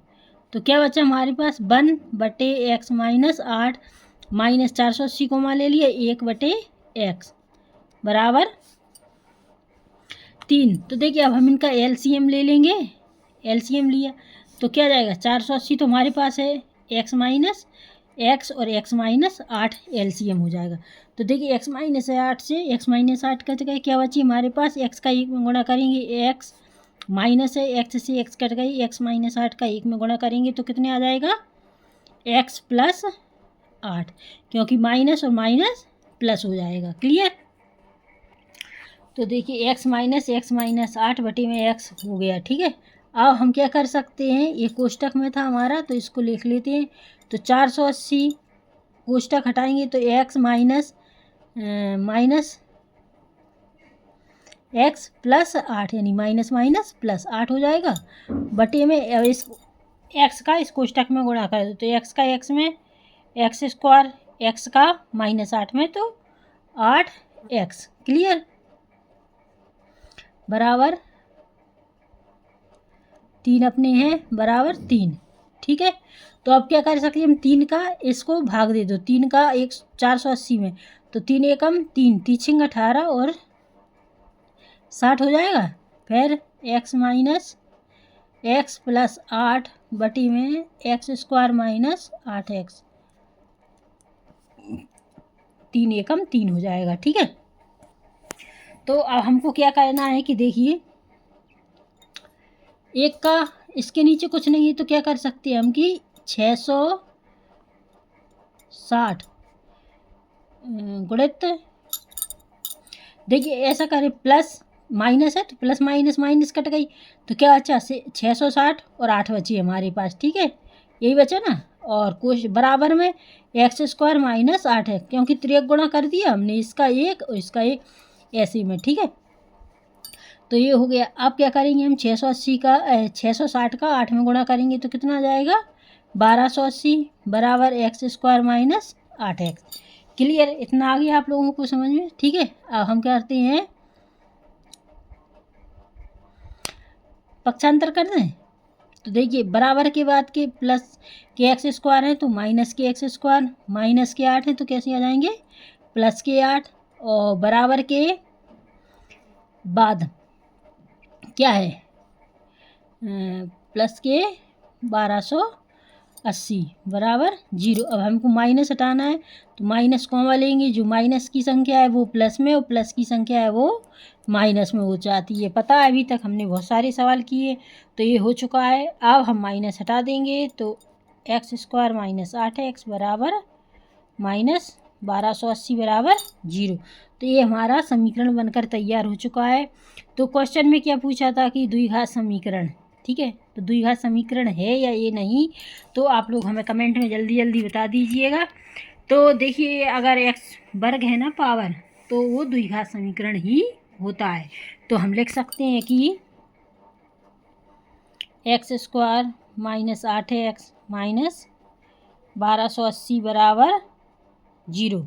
तो क्या बचा हमारे पास, 1/x-8 माइनस 480 कॉमा ले लिए, 1/x बराबर 3। तो देखिए अब हम इनका एलसीएम ले लेंगे। एलसीएम लिया तो क्या जाएगा, 480 तो हमारे पास है, x और x-8 एलसीएम हो जाएगा। तो देखिए x-8 से x-8 कट गए, क्या बची हमारे पास, x का 1 में गुणा करेंगे, x माइनस है, x से x कट गई, x-8 का 1 में गुणा करेंगे तो कितने आ जाएगा, x+8, क्योंकि माइनस और माइनस प्लस हो जाएगा। क्लियर। तो देखिए x-8 बटे में x हो गया। ठीक है, अब हम क्या कर सकते हैं, ये कोष्टक में था हमारा तो इसको लिख लेते हैं। तो 480 कोष्टक हटाएंगे तो x माइनस x+8 यानी माइनस माइनस प्लस 8 हो जाएगा, बटे में इस x का इस कोष्टक में गुणा कर दो, तो x का x में x², x का -8 में तो 8x। क्लियर, बराबर 3 अपने हैं, बराबर 3। ठीक है, तो अब क्या कर सकते हैं हम, 3 का इसको भाग दे दो, 3 का 480 में, तो 3 एकम 3, 3 18 और 60 हो जाएगा। फिर x माइनस x+8 बटी में x² माइनस 8x, 3 एकम 3 हो जाएगा। ठीक है, तो अब हमको क्या करना है कि देखिए, एक का इसके नीचे कुछ नहीं है तो क्या कर सकते हैं हम कि 660 गुणित, देखिए ऐसा करें, प्लस माइनस है तो प्लस माइनस माइनस कट गई, तो क्या बचा, 660 और 8 बची हमारे पास। ठीक है, यही बचा ना, और कुछ बराबर में x² माइनस 8 है, क्योंकि 3 गुणा कर दिया हमने, इसका 1 और इसका 1 ऐसे में। ठीक है, तो ये हो गया। अब क्या करेंगे हम, 660 का 8 में गुणा करेंगे तो कितना आ जाएगा, 1280 बराबर x² माइनस 8x। क्लियर, इतना आ गया आप लोगों को समझ में। ठीक है, अब हम क्या करते हैं, पक्षांतर कर दें। तो देखिए बराबर के बाद के प्लस के x² है तो माइनस के x², माइनस के 8 है तो कैसे आ जाएंगे, प्लस के 8, और बराबर के बाद क्या है, प्लस के 1280 बराबर 0। अब हमको माइनस हटाना है तो माइनस कॉमा लेंगे, जो माइनस की संख्या है वो प्लस में और प्लस की संख्या है वो माइनस में हो जाती है। पता है, अभी तक हमने बहुत सारे सवाल किए, तो ये हो चुका है। अब हम माइनस हटा देंगे तो x² माइनस 8x बराबर माइनस 1280 बराबर 0। तो ये हमारा समीकरण बनकर तैयार हो चुका है। तो क्वेश्चन में क्या पूछा था कि द्विघात समीकरण, ठीक है, तो द्विघात समीकरण है या ये नहीं, तो आप लोग हमें कमेंट में जल्दी जल्दी बता दीजिएगा। तो देखिए अगर x वर्ग है ना पावर, तो वो द्विघात समीकरण ही होता है। तो हम लिख सकते हैं कि x square minus 8x minus 1280 बराबर 0।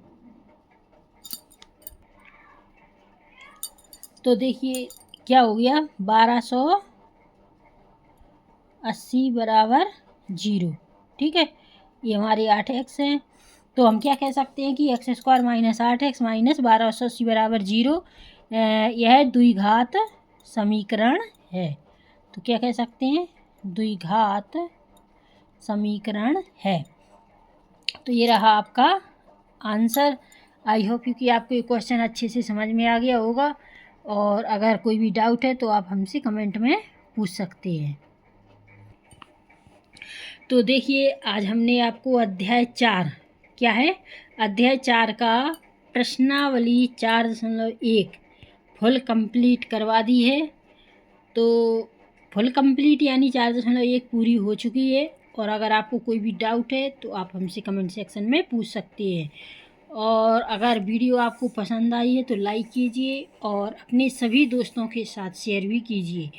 तो देखिए क्या हो गया, 1280 बराबर 0। ठीक है, ये हमारे 8x हैं। तो हम क्या कह सकते हैं कि x square minus 8x minus 1280 बराबर 0 यह द्विघात समीकरण है। तो क्या कह सकते हैं, द्विघात समीकरण है। तो ये रहा आपका आंसर। आई होप कि आपको ये क्वेश्चन अच्छे से समझ में आ गया होगा, और अगर कोई भी डाउट है तो आप हमसे कमेंट में पूछ सकते हैं। तो देखिए आज हमने आपको अध्याय 4 क्या है, अध्याय 4 का प्रश्नावली 4.1 फुल कंप्लीट करवा दी है। तो फुल कंप्लीट यानी 4.1 पूरी हो चुकी है। और अगर आपको कोई भी डाउट है तो आप हमसे कमेंट सेक्शन में पूछ सकते हैं। और अगर वीडियो आपको पसंद आई है तो लाइक कीजिए और अपने सभी दोस्तों के साथ शेयर भी कीजिए,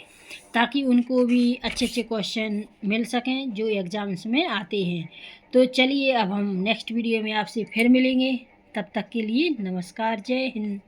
ताकि उनको भी अच्छे अच्छे क्वेश्चन मिल सकें जो एग्ज़ाम्स में आते हैं। तो चलिए अब हम नेक्स्ट वीडियो में आपसे फिर मिलेंगे। तब तक के लिए नमस्कार, जय हिंद।